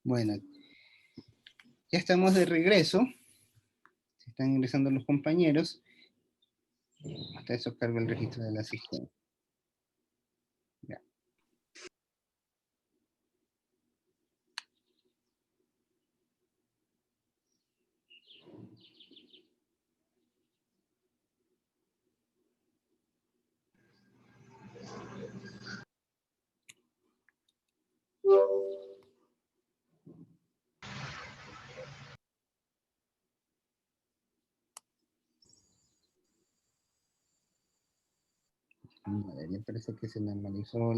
Bueno, ya estamos de regreso. Se están ingresando los compañeros. Hasta eso cargo el registro del asistente. Ya. A ver, me parece que se normalizó.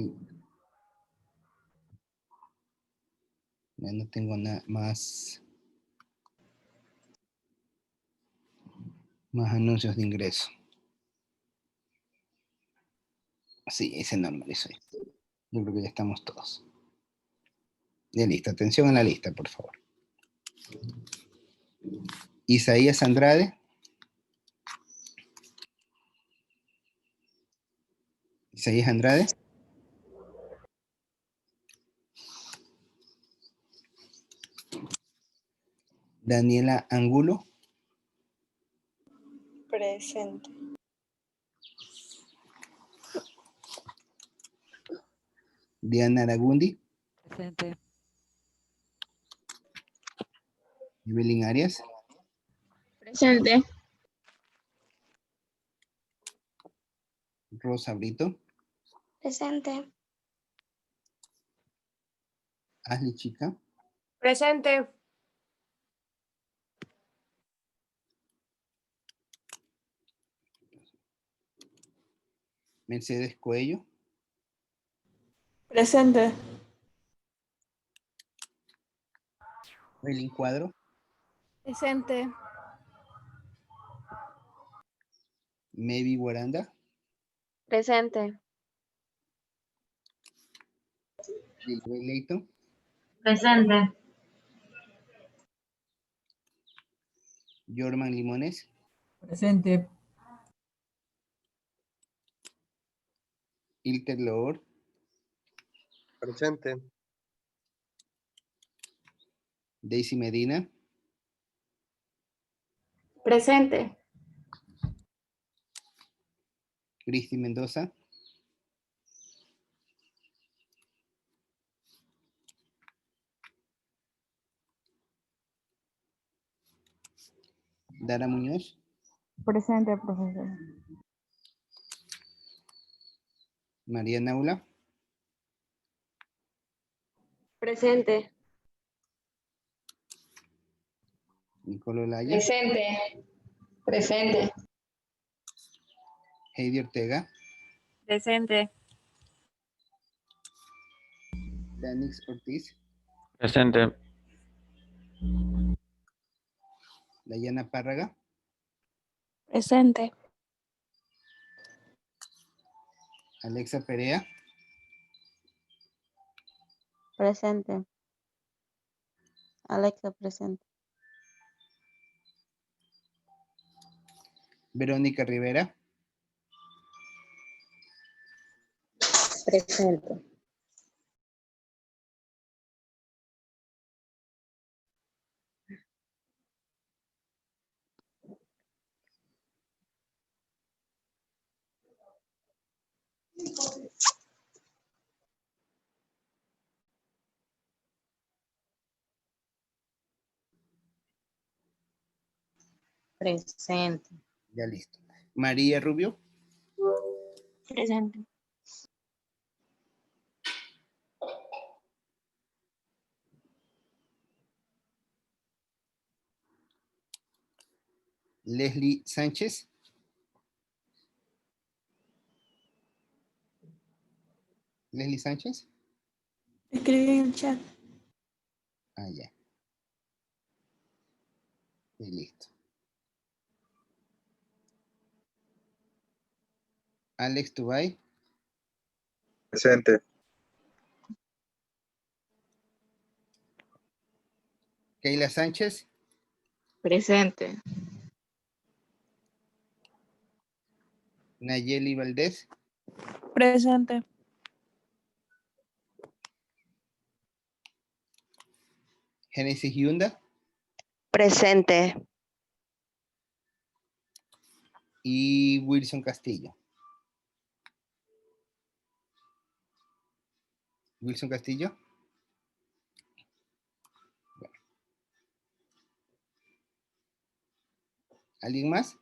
Ya no tengo nada más anuncios de ingreso. Sí, se normalizó. Yo creo que ya estamos todos. Ya listo. Atención a la lista, por favor. Isaías Andrade. Isaías Andrade. Daniela Angulo. Presente. Diana Aragundi. Presente. Evelyn Arias. Presente. Rosa Brito. Presente. Ashley Chica. Presente. Mercedes Coello. Presente. Evelyn Cuadro. Presente. Maybe Guaranda. Presente. Lilibet Leito. Presente. Jorman Limones. Presente. Ilter Loor. Presente. Daisy Medina. Presente. Cristi Mendoza. Dara Muñoz. Presente, profesor. María Naula. Presente. Nicolo Laya. Presente. Presente. Heidi Ortega. Presente. Danix Ortiz. Presente. Dayana Párraga. Presente. Alexa Perea. Presente. Alexa, presente. Verónica Rivera. Presente. Presente. Ya listo. María Rubio. Presente. Leslie Sánchez. Leslie Sánchez. Escribí en el chat. Ah, ya. Y listo. Alex Tubay. Presente. Keila Sánchez. Presente. Nayeli Valdés. Presente. Génesis Yunda Presente. y Wilson Castillo. Wilson Castillo. Bueno. ¿Alguien más?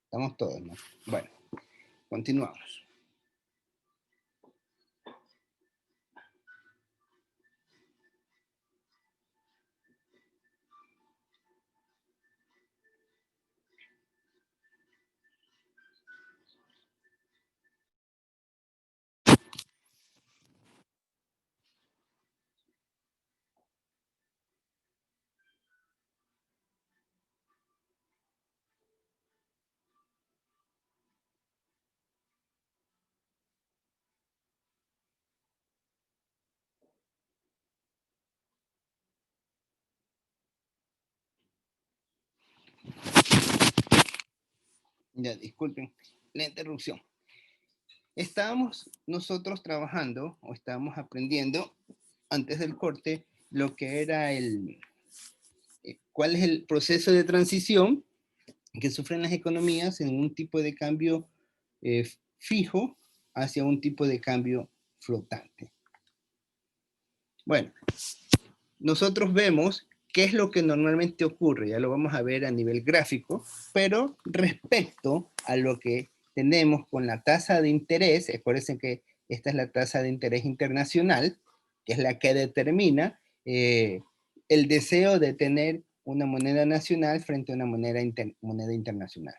Estamos todos, ¿no? Bueno, continuamos. Ya, disculpen la interrupción. Estábamos nosotros trabajando o estábamos aprendiendo antes del corte lo que era cuál es el proceso de transición que sufren las economías en un tipo de cambio fijo hacia un tipo de cambio flotante. Bueno, nosotros vemos qué es lo que normalmente ocurre, ya lo vamos a ver a nivel gráfico, pero respecto a lo que tenemos con la tasa de interés, acuérdense que esta es la tasa de interés internacional, que es la que determina el deseo de tener una moneda nacional frente a una moneda internacional.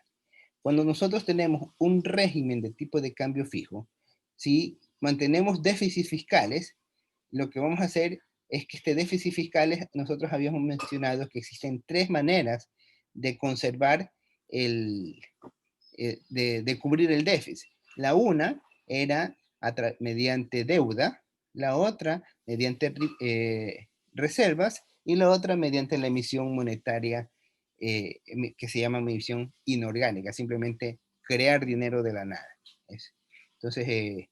Cuando nosotros tenemos un régimen de tipo de cambio fijo, si mantenemos déficits fiscales, lo que vamos a hacer es que este déficit fiscal, nosotros habíamos mencionado que existen tres maneras de conservar de cubrir el déficit. La una era mediante deuda, la otra mediante reservas y la otra mediante la emisión monetaria que se llama emisión inorgánica, simplemente crear dinero de la nada. Entonces,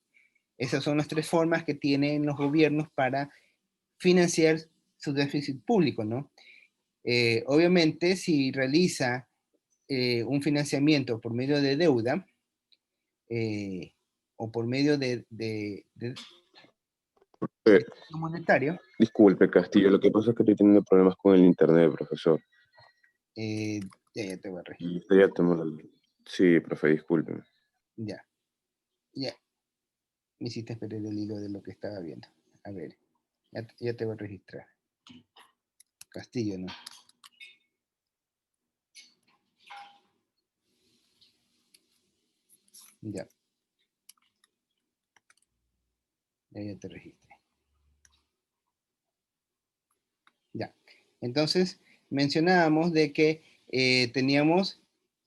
esas son las tres formas que tienen los gobiernos para financiar su déficit público, ¿no? Obviamente, si realiza un financiamiento por medio de deuda o por medio de monetario. Disculpe, Castillo, lo que pasa es que estoy teniendo problemas con el internet, profesor. Ya te voy a registrar. Sí, profe, disculpe. Ya. Me hiciste perder el hilo de lo que estaba viendo. A ver, ya te voy a registrar. Castillo, ¿no? Ya. Ya te registré. Ya. Entonces, mencionábamos de que teníamos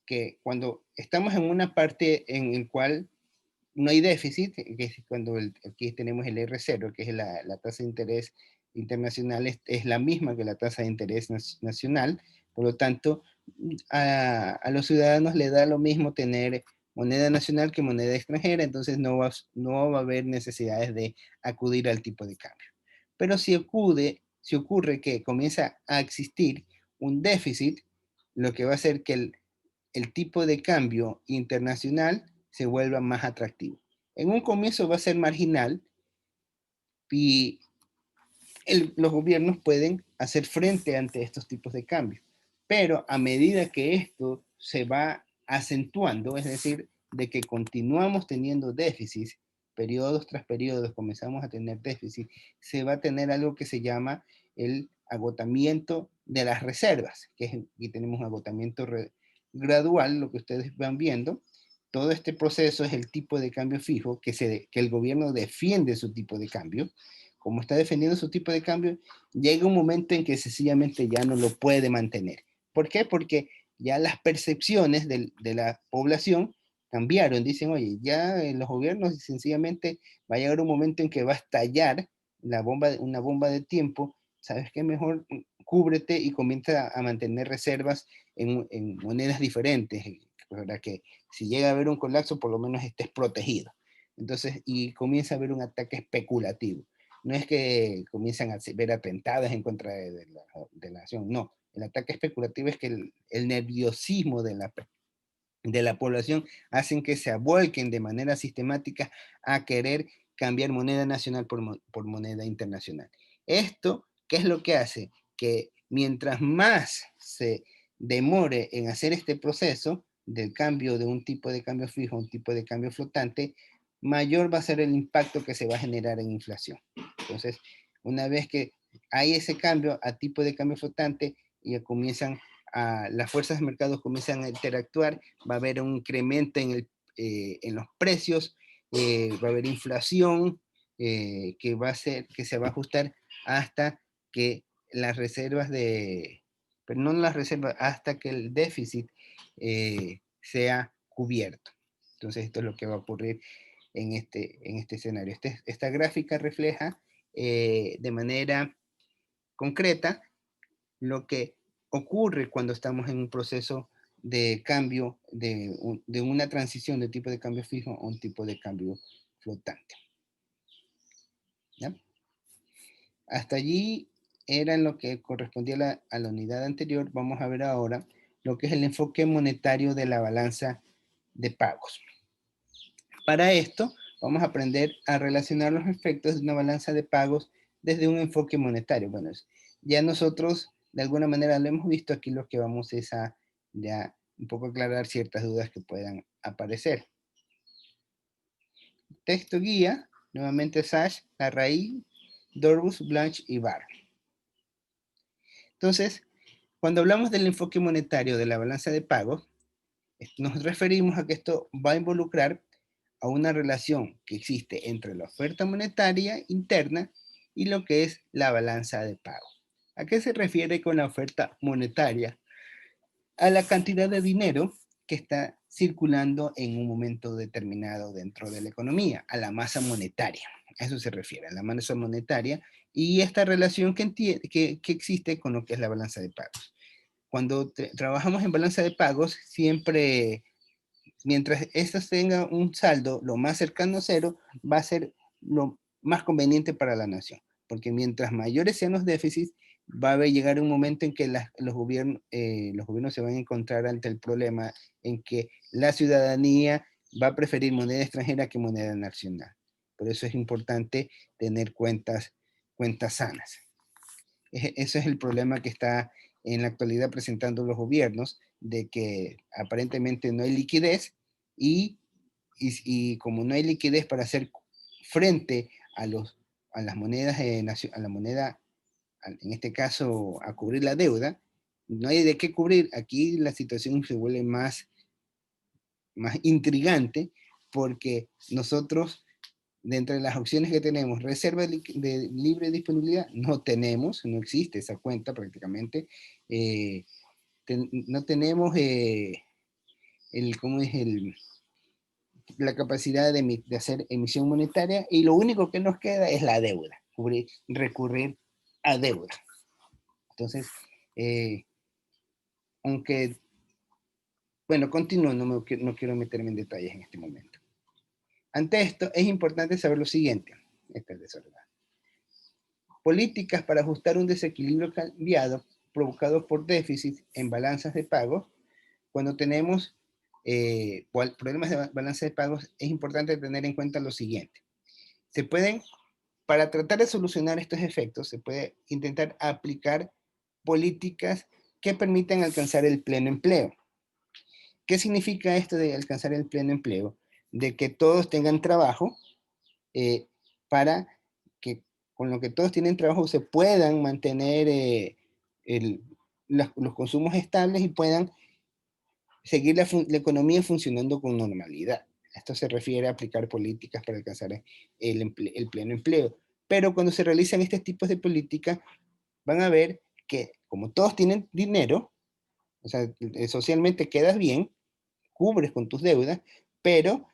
que cuando estamos en una parte en el cual no hay déficit, que es cuando aquí tenemos el R0, que es la tasa de interés internacional, es la misma que la tasa de interés nacional, por lo tanto, a los ciudadanos les da lo mismo tener moneda nacional que moneda extranjera, entonces no va a haber necesidades de acudir al tipo de cambio. Pero si ocurre que comienza a existir un déficit, lo que va a hacer que el tipo de cambio internacional se vuelva más atractivo. En un comienzo va a ser marginal y los gobiernos pueden hacer frente ante estos tipos de cambios. Pero a medida que esto se va acentuando, es decir, de que continuamos teniendo déficits, periodos tras periodos comenzamos a tener déficit, se va a tener algo que se llama el agotamiento de las reservas, que es, aquí tenemos un agotamiento gradual, lo que ustedes van viendo. Todo este proceso es el tipo de cambio fijo que el gobierno defiende su tipo de cambio. Como está defendiendo su tipo de cambio, llega un momento en que sencillamente ya no lo puede mantener. ¿Por qué? Porque ya las percepciones de la población cambiaron. Dicen, oye, ya en los gobiernos sencillamente va a llegar un momento en que va a estallar una bomba de tiempo. ¿Sabes qué? Mejor cúbrete y comienza a mantener reservas en monedas diferentes, para que si llega a haber un colapso, por lo menos estés protegido. Entonces, y comienza a haber un ataque especulativo. No es que comienzan a ver atentados en contra de la nación, no. El ataque especulativo es que el nerviosismo de la población hacen que se vuelquen de manera sistemática a querer cambiar moneda nacional por moneda internacional. Esto, ¿qué es lo que hace? Que mientras más se demore en hacer este proceso del cambio de un tipo de cambio fijo a un tipo de cambio flotante, mayor va a ser el impacto que se va a generar en inflación. Entonces, una vez que hay ese cambio a tipo de cambio flotante, ya comienzan las fuerzas de mercado comienzan a interactuar, va a haber un incremento en los precios, va a haber inflación que va a ser, que se va a ajustar hasta que las reservas pero no las reservas, hasta que el déficit sea cubierto. Entonces esto es lo que va a ocurrir en este escenario. Esta gráfica refleja de manera concreta lo que ocurre cuando estamos en un proceso de cambio, de una transición de tipo de cambio fijo a un tipo de cambio flotante. ¿Ya? Hasta allí era en lo que correspondía a la unidad anterior. Vamos a ver ahora lo que es el enfoque monetario de la balanza de pagos. Para esto, vamos a aprender a relacionar los efectos de una balanza de pagos desde un enfoque monetario. Bueno, ya nosotros de alguna manera lo hemos visto. Aquí lo que vamos es a ya un poco aclarar ciertas dudas que puedan aparecer. Texto guía, nuevamente Sash, Larraín, Dorbus, Blanche y Barr. Entonces, cuando hablamos del enfoque monetario de la balanza de pagos, nos referimos a que esto va a involucrar a una relación que existe entre la oferta monetaria interna y lo que es la balanza de pago. ¿A qué se refiere con la oferta monetaria? A la cantidad de dinero que está circulando en un momento determinado dentro de la economía, a la masa monetaria. A eso se refiere, a la masa monetaria y esta relación que existe con lo que es la balanza de pagos. Cuando trabajamos en balanza de pagos, siempre, mientras estas tengan un saldo lo más cercano a cero, va a ser lo más conveniente para la nación. Porque mientras mayores sean los déficits, va a llegar un momento en que los gobiernos se van a encontrar ante el problema en que la ciudadanía va a preferir moneda extranjera que moneda nacional. Por eso es importante tener cuentas sanas. Ese es el problema que está en la actualidad presentando los gobiernos, de que aparentemente no hay liquidez y como no hay liquidez para hacer frente a las monedas, a la moneda, en este caso a cubrir la deuda, no hay de qué cubrir. Aquí la situación se vuelve más intrigante porque nosotros, dentro de las opciones que tenemos, reserva de libre disponibilidad, no existe esa cuenta prácticamente. No tenemos la capacidad de hacer emisión monetaria y lo único que nos queda es la deuda, recurrir a deuda. Entonces, aunque, bueno, continúo, no quiero meterme en detalles en este momento. Ante esto, es importante saber lo siguiente. Esta es desordenada. Políticas para ajustar un desequilibrio cambiado provocado por déficit en balanzas de pagos. Cuando tenemos problemas de balanza de pagos, es importante tener en cuenta lo siguiente. Para tratar de solucionar estos efectos, se puede intentar aplicar políticas que permitan alcanzar el pleno empleo. ¿Qué significa esto de alcanzar el pleno empleo? De que todos tengan trabajo, para que con lo que todos tienen trabajo se puedan mantener los consumos estables y puedan seguir la economía funcionando con normalidad. Esto se refiere a aplicar políticas para alcanzar el pleno empleo. Pero cuando se realizan estos tipos de políticas, van a ver que como todos tienen dinero, o sea, socialmente quedas bien, cubres con tus deudas, pero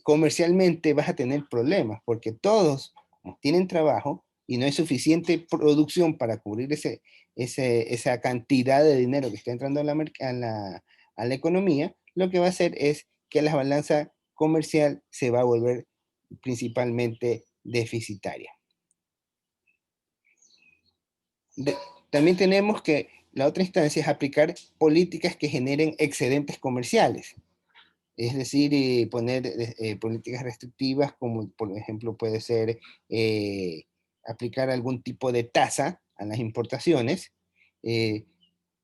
comercialmente vas a tener problemas, porque todos tienen trabajo y no hay suficiente producción para cubrir esa cantidad de dinero que está entrando a la economía, lo que va a hacer es que la balanza comercial se va a volver principalmente deficitaria. También tenemos que la otra instancia es aplicar políticas que generen excedentes comerciales. Es decir, poner políticas restrictivas como por ejemplo puede ser aplicar algún tipo de tasa a las importaciones, de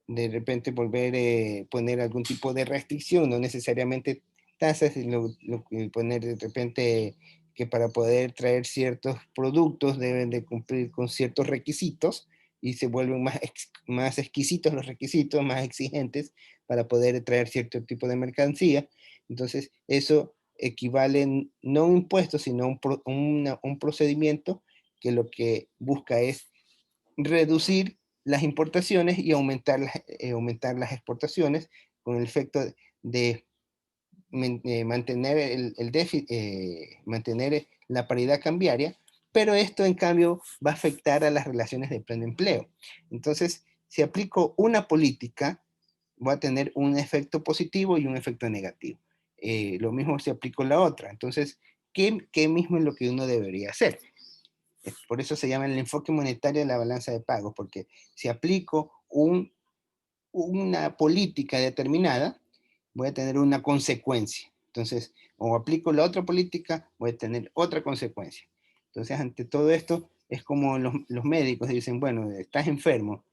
repente poner algún tipo de restricción, no necesariamente tasas, sino poner de repente que para poder traer ciertos productos deben de cumplir con ciertos requisitos y se vuelven más exquisitos los requisitos, más exigentes para poder traer cierto tipo de mercancía. Entonces, eso equivale no a un impuesto, sino a un procedimiento que lo que busca es reducir las importaciones y aumentar las exportaciones con el efecto de mantener mantener la paridad cambiaria, pero esto en cambio va a afectar a las relaciones de pleno empleo. Entonces, si aplico una política, va a tener un efecto positivo y un efecto negativo. Lo mismo si aplico la otra. Entonces, ¿qué mismo es lo que uno debería hacer? Por eso se llama el enfoque monetario de la balanza de pagos, porque si aplico una política determinada, voy a tener una consecuencia. Entonces, o aplico la otra política, voy a tener otra consecuencia. Entonces, ante todo esto, es como los médicos dicen, bueno, estás enfermo.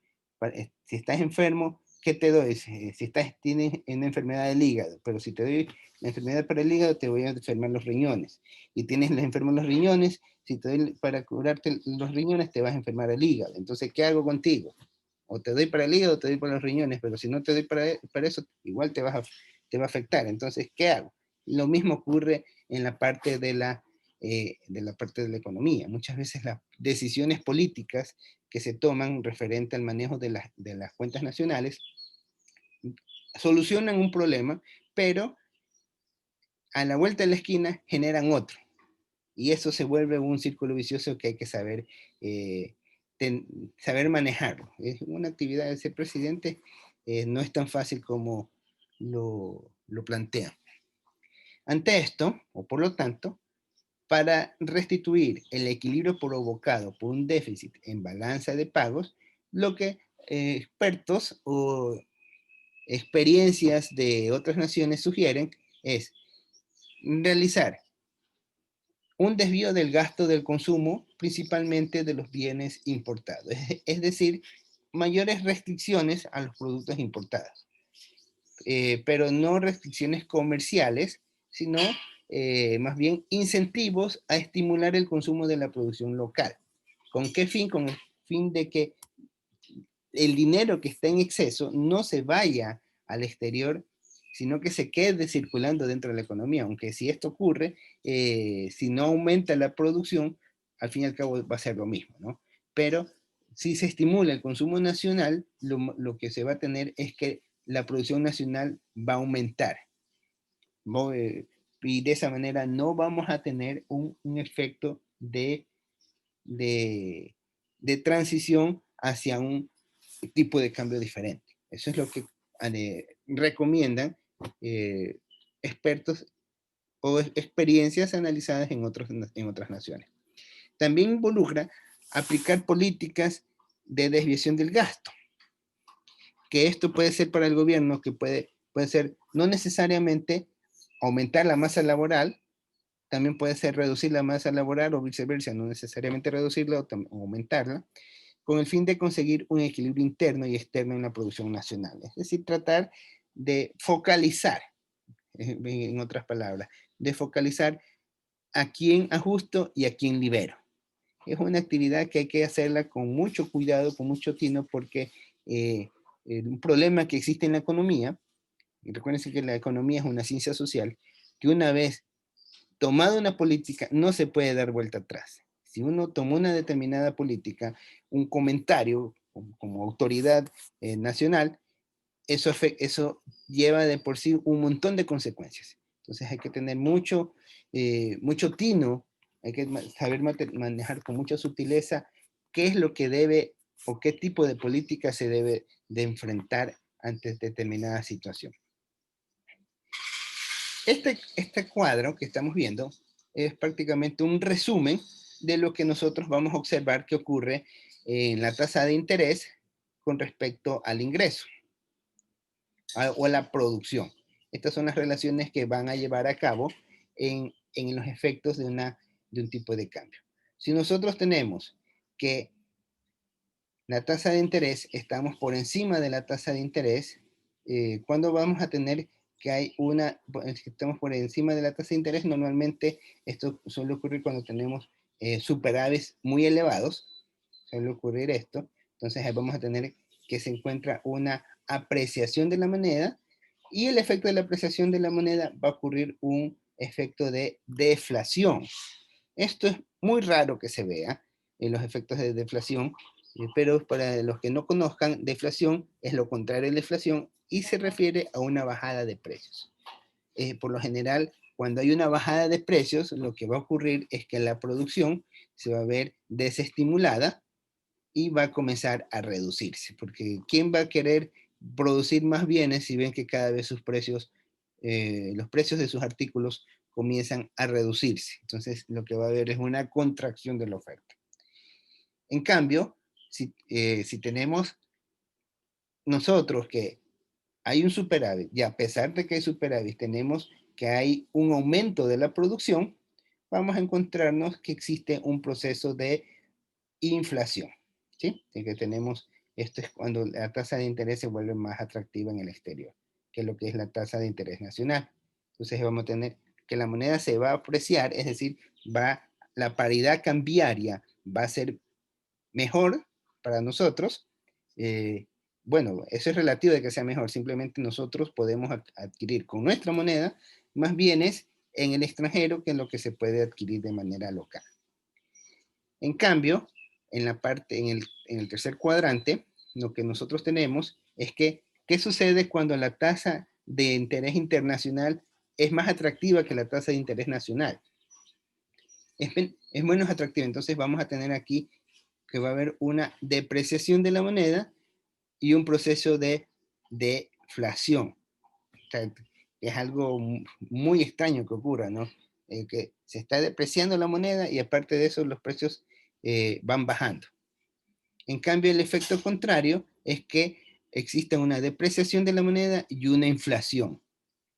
Si estás enfermo, ¿qué te doy? Si tienes una enfermedad del hígado, pero si te doy la enfermedad para el hígado, te voy a enfermar los riñones. Y tienes la enfermedad los riñones, si te doy para curarte los riñones, te vas a enfermar el hígado. Entonces, ¿qué hago contigo? O te doy para el hígado o te doy para los riñones, pero si no te doy para eso, igual te va a afectar. Entonces, ¿qué hago? Lo mismo ocurre en la parte de la parte de la economía. Muchas veces las decisiones políticas que se toman referente al manejo de las cuentas nacionales solucionan un problema, pero a la vuelta de la esquina generan otro. Y eso se vuelve un círculo vicioso que hay que saber, saber manejarlo. Es una actividad de ser presidente, no es tan fácil como lo plantean. Ante esto, o por lo tanto, para restituir el equilibrio provocado por un déficit en balanza de pagos, lo que expertos o experiencias de otras naciones sugieren es realizar un desvío del gasto del consumo, principalmente de los bienes importados. Es decir, mayores restricciones a los productos importados. Pero no restricciones comerciales, sino más bien incentivos a estimular el consumo de la producción local. ¿Con qué fin? Con el fin de que el dinero que está en exceso no se vaya al exterior, sino que se quede circulando dentro de la economía. Aunque si esto ocurre, si no aumenta la producción, al fin y al cabo va a ser lo mismo, ¿no? Pero si se estimula el consumo nacional, lo que se va a tener es que la producción nacional va a aumentar. Y de esa manera no vamos a tener un efecto de transición hacia un tipo de cambio diferente. Eso es lo que recomiendan expertos o experiencias analizadas en otras naciones. También involucra aplicar políticas de desviación del gasto, que esto puede ser para el gobierno, que puede ser no necesariamente aumentar la masa laboral, también puede ser reducir la masa laboral o viceversa, no necesariamente reducirla o aumentarla, con el fin de conseguir un equilibrio interno y externo en la producción nacional. Es decir, tratar de focalizar, en otras palabras, de focalizar a quién ajusto y a quién libero. Es una actividad que hay que hacerla con mucho cuidado, con mucho tino, porque un problema que existe en la economía, y recuerden que la economía es una ciencia social, que una vez tomada una política no se puede dar vuelta atrás. Si uno tomó una determinada política, un comentario como autoridad nacional, eso lleva de por sí un montón de consecuencias. Entonces hay que tener mucho tino, hay que saber manejar con mucha sutileza qué es lo que debe o qué tipo de política se debe de enfrentar ante determinada situación. Este cuadro que estamos viendo es prácticamente un resumen de lo que nosotros vamos a observar que ocurre en la tasa de interés con respecto al ingreso o a la producción. Estas son las relaciones que van a llevar a cabo en los efectos de un tipo de cambio. Si nosotros tenemos que la tasa de interés, estamos por encima de la tasa de interés, ¿cuándo vamos a tener que hay estamos por encima de la tasa de interés? Normalmente esto suele ocurrir cuando tenemos superávits muy elevados, suele ocurrir esto. Entonces ahí vamos a tener que se encuentra una apreciación de la moneda, y el efecto de la apreciación de la moneda va a ocurrir un efecto de deflación. Esto es muy raro que se vea en los efectos de deflación, pero para los que no conozcan, deflación es lo contrario de la inflación y se refiere a una bajada de precios. Por lo general, cuando hay una bajada de precios, lo que va a ocurrir es que la producción se va a ver desestimulada y va a comenzar a reducirse, porque ¿quién va a querer producir más bienes si ven que cada vez sus precios, los precios de sus artículos comienzan a reducirse? Entonces lo que va a haber es una contracción de la oferta. En cambio, si tenemos nosotros que hay un superávit, y a pesar de que hay superávit, tenemos que hay un aumento de la producción, vamos a encontrarnos que existe un proceso de inflación. ¿Sí? Y que tenemos, esto es cuando la tasa de interés se vuelve más atractiva en el exterior, que lo que es la tasa de interés nacional. Entonces vamos a tener que la moneda se va a apreciar, es decir, la paridad cambiaria va a ser mejor para nosotros. Bueno, eso es relativo de que sea mejor, simplemente nosotros podemos adquirir con nuestra moneda más bienes en el extranjero que lo que se puede adquirir de manera local. En cambio, en el tercer cuadrante, lo que nosotros tenemos es que, ¿qué sucede cuando la tasa de interés internacional es más atractiva que la tasa de interés nacional? Es menos atractiva, entonces vamos a tener aquí que va a haber una depreciación de la moneda y un proceso de deflación. O sea, es algo muy extraño que ocurra, ¿no? Que se está depreciando la moneda y aparte de eso los precios van bajando. En cambio, el efecto contrario es que existe una depreciación de la moneda y una inflación,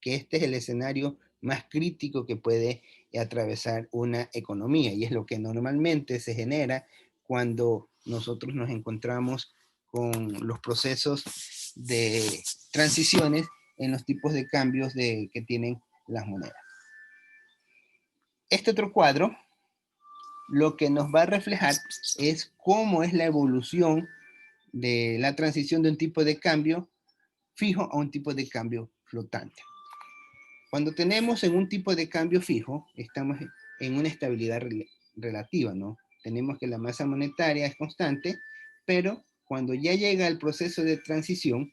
que este es el escenario más crítico que puede atravesar una economía, y es lo que normalmente se genera cuando nosotros nos encontramos con los procesos de transiciones en los tipos de cambios que tienen las monedas. Este otro cuadro lo que nos va a reflejar es cómo es la evolución de la transición de un tipo de cambio fijo a un tipo de cambio flotante. Cuando tenemos en un tipo de cambio fijo, estamos en una estabilidad relativa, ¿no? Tenemos que la masa monetaria es constante, pero cuando ya llega el proceso de transición,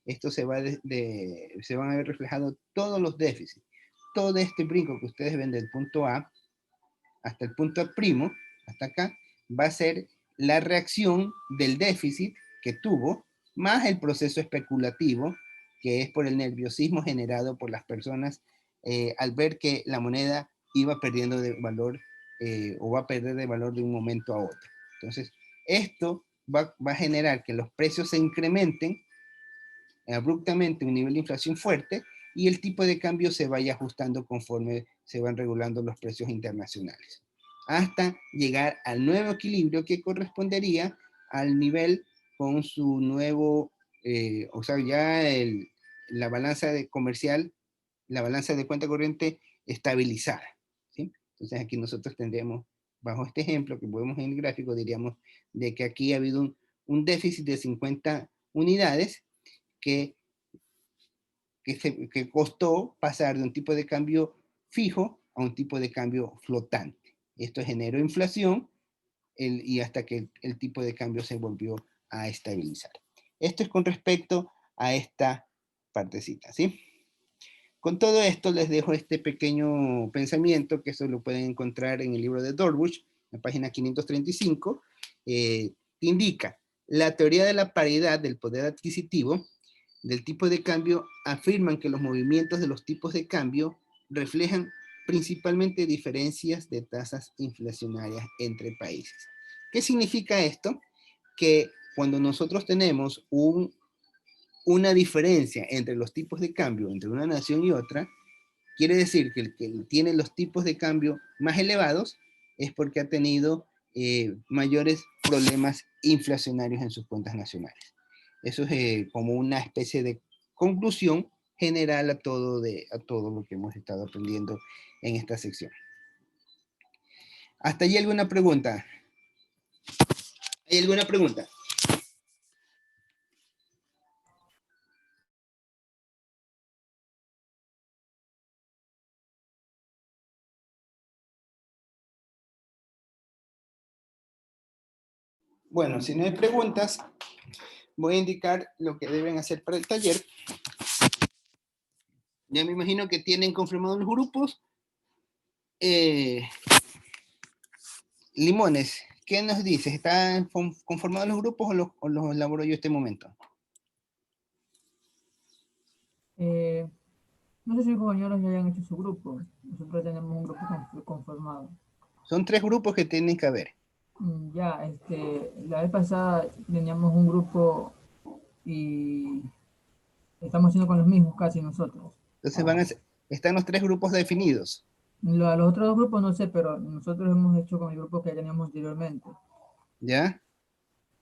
esto se van a ver reflejados todos los déficits. Todo este brinco que ustedes ven del punto A hasta el punto primo, hasta acá, va a ser la reacción del déficit que tuvo, más el proceso especulativo, que es por el nerviosismo generado por las personas al ver que la moneda iba perdiendo de valor o va a perder de valor de un momento a otro. Entonces, esto va a generar que los precios se incrementen abruptamente, un nivel de inflación fuerte, y el tipo de cambio se vaya ajustando conforme se van regulando los precios internacionales, hasta llegar al nuevo equilibrio que correspondería al nivel con su nuevo, o sea, ya la balanza comercial, la balanza de cuenta corriente estabilizada, ¿sí? Entonces aquí nosotros tendríamos, bajo este ejemplo que podemos en el gráfico, diríamos de que aquí ha habido un déficit de 50 unidades que costó pasar de un tipo de cambio fijo a un tipo de cambio flotante. Esto generó inflación y hasta que el tipo de cambio se volvió a estabilizar. Esto es con respecto a esta partecita, ¿sí? Con todo esto les dejo este pequeño pensamiento, que eso lo pueden encontrar en el libro de Dorwush, en la página 535, que indica: la teoría de la paridad del poder adquisitivo del tipo de cambio afirman que los movimientos de los tipos de cambio reflejan principalmente diferencias de tasas inflacionarias entre países. ¿Qué significa esto? Que cuando nosotros tenemos una diferencia entre los tipos de cambio entre una nación y otra, quiere decir que el que tiene los tipos de cambio más elevados es porque ha tenido mayores problemas inflacionarios en sus cuentas nacionales. Eso es como una especie de conclusión general a todo lo que hemos estado aprendiendo en esta sección. ¿Hasta ahí alguna pregunta? ¿Hay alguna pregunta? Bueno, si no hay preguntas, voy a indicar lo que deben hacer para el taller. Ya me imagino que tienen confirmados los grupos. Limones, ¿qué nos dices? ¿Están conformados los grupos o los elaboro yo este momento? No sé si los compañeros ya hayan hecho su grupo. Nosotros tenemos un grupo conformado. Son 3 grupos que tienen que haber. Ya, la vez pasada teníamos un grupo y estamos haciendo con los mismos casi nosotros. Entonces están los 3 grupos definidos. A los otros dos grupos no sé, pero nosotros hemos hecho con el grupo que teníamos anteriormente. ¿Ya?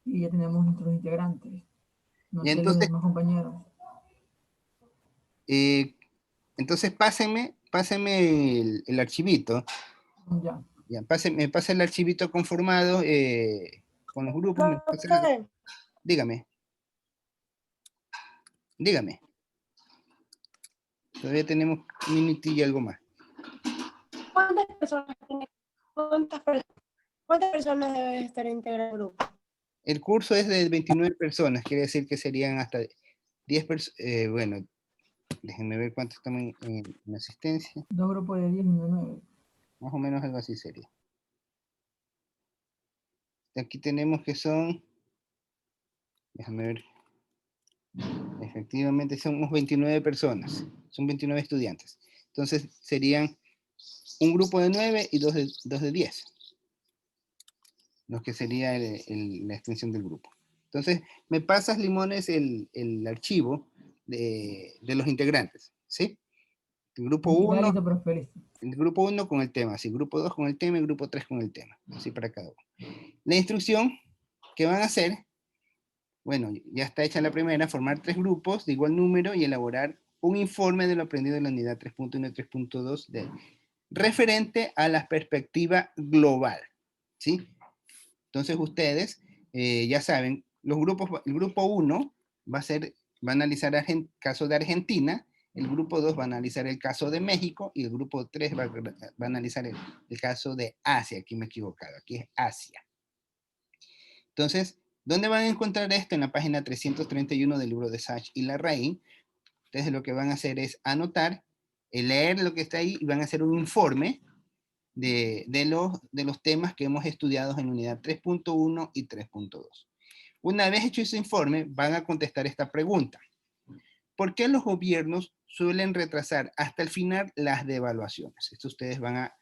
Y ya tenemos nuestros integrantes. No Y sé los demás compañeros. Entonces pásenme el archivito. Ya. Ya, me pasa el archivito conformado con los grupos. Dígame. Dígame. Todavía tenemos un minutillo y algo más. ¿Cuántas personas deben estar integradas al grupo? El curso es de 29 personas, quiere decir que serían hasta 10 personas. Bueno, déjenme ver cuántos estamos en asistencia. 2 grupos de 10 y 9. Más o menos algo así sería. Aquí tenemos que son, déjame ver, efectivamente somos 29 personas, son 29 estudiantes. Entonces serían un grupo de 9 y dos de 10, lo que sería la extensión del grupo. Entonces, me pasas, Limones, el archivo de los integrantes, ¿sí? El grupo 1, el grupo 1 con el tema, sí, grupo 2 con el tema y grupo 3 con el tema, así para cada uno. La instrucción que van a hacer, bueno, ya está hecha la primera, formar 3 grupos de igual número y elaborar un informe de lo aprendido en la unidad 3.1 y 3.2 referente a la perspectiva global, ¿sí? Entonces ustedes ya saben, el grupo 1 va a analizar el caso de Argentina, el grupo 2 va a analizar el caso de México y el grupo 3 va a analizar el caso de Asia. Aquí me he equivocado, aquí es Asia. Entonces, ¿dónde van a encontrar esto? En la página 331 del libro de Sachs y Larraín. Entonces lo que van a hacer es anotar, leer lo que está ahí y van a hacer un informe de los temas que hemos estudiado en unidad 3.1 y 3.2. Una vez hecho ese informe, van a contestar esta pregunta. ¿Por qué los gobiernos suelen retrasar hasta el final las devaluaciones? Esto ustedes van a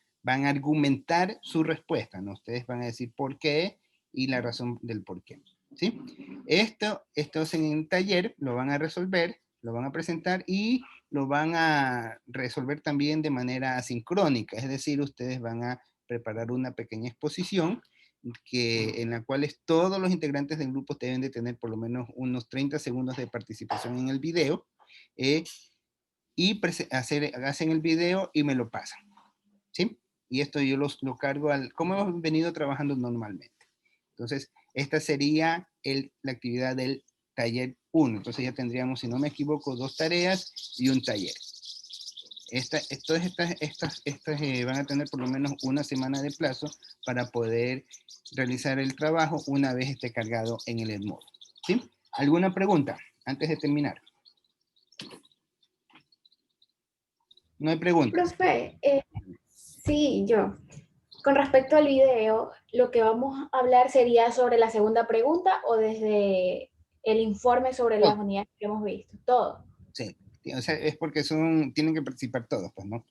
argumentar su respuesta, ¿no? Ustedes van a decir por qué y la razón del por qué, ¿sí? Esto en el taller lo van a resolver, lo van a presentar y lo van a resolver también de manera asincrónica, es decir, ustedes van a preparar una pequeña exposición en la cual todos los integrantes del grupo deben de tener por lo menos unos 30 segundos de participación en el video y hacen el video y me lo pasan, ¿sí? Y esto yo lo cargo como hemos venido trabajando normalmente. Entonces, esta sería la actividad del taller 1. Entonces ya tendríamos, si no me equivoco, 2 tareas y un taller. Estas van a tener por lo menos una semana de plazo para poder realizar el trabajo una vez esté cargado en el Edmodo, ¿sí? ¿Alguna pregunta antes de terminar? No hay preguntas. Profe, sí, yo. Con respecto al video, lo que vamos a hablar sería sobre la segunda pregunta o desde el informe sobre las unidades que hemos visto. Todo. Sí, o sea, es porque tienen que participar todos, pues, ¿no?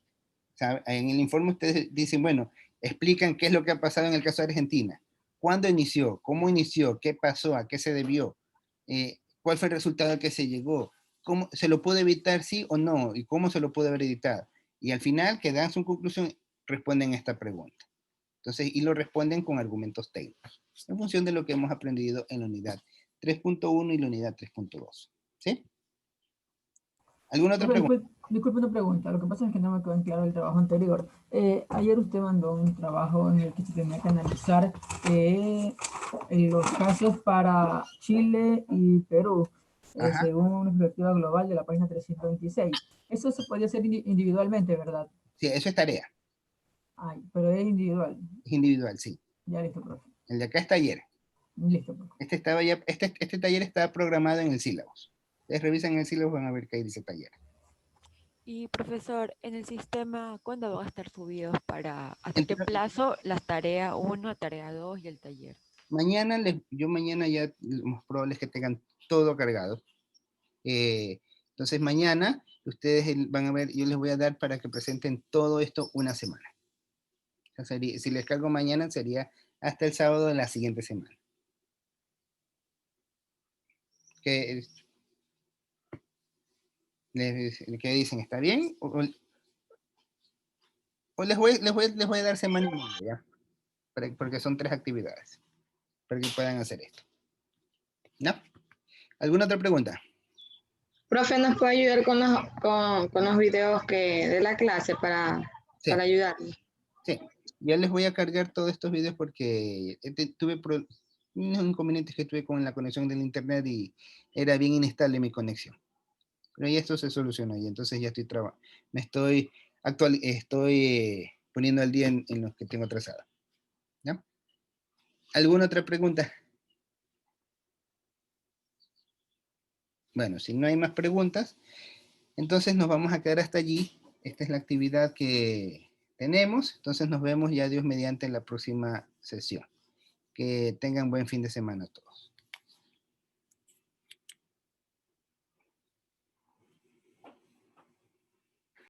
¿sabe? En el informe ustedes dicen, bueno, explican qué es lo que ha pasado en el caso de Argentina. ¿Cuándo inició? ¿Cómo inició? ¿Qué pasó? ¿A qué se debió? ¿Cuál fue el resultado al que se llegó? ¿Cómo se lo puede evitar, sí o no? ¿Y cómo se lo puede haber evitado? Y al final, que dan su conclusión, responden esta pregunta. Entonces, y lo responden con argumentos técnicos, en función de lo que hemos aprendido en la unidad 3.1 y la unidad 3.2. ¿Sí? ¿Alguna otra pregunta? Disculpe una pregunta, lo que pasa es que no me quedó en claro el trabajo anterior. Ayer usted mandó un trabajo en el que se tenía que analizar los casos para Chile y Perú, según una perspectiva global de la página 326. Eso se podía hacer individualmente, ¿verdad? Sí, eso es tarea. Ay, pero es individual. Es individual, sí. Ya listo, profe. El de acá es taller. Listo, profe. Este taller está programado en el sílabus. Ustedes revisan el sílabus, van a ver que ahí dice taller. Y profesor, en el sistema, ¿cuándo van a estar subidos hasta qué Entonces, plazo las tareas 1, tarea 2 y el taller? mañana ya lo más probable es que tengan todo cargado. Entonces mañana ustedes van a ver, yo les voy a dar para que presenten todo esto una semana. O sea, si les cargo mañana sería hasta el sábado de la siguiente semana. ¿Qué dicen? ¿Está bien? ¿O les voy a dar semana y media, ¿ya? Porque son 3 actividades, para que puedan hacer esto. ¿No? ¿Alguna otra pregunta? Profe, ¿nos puede ayudar con los videos de la clase Sí. para ayudarnos? Sí, ya les voy a cargar todos estos videos porque tuve unos inconvenientes que tuve con la conexión del internet y era bien inestable mi conexión. Pero ya esto se solucionó y entonces ya estoy poniendo al día en los que tengo trazado. ¿Ya? ¿Alguna otra pregunta? Bueno, si no hay más preguntas, entonces nos vamos a quedar hasta allí. Esta es la actividad que tenemos. Entonces nos vemos ya Dios mediante en la próxima sesión. Que tengan buen fin de semana todos.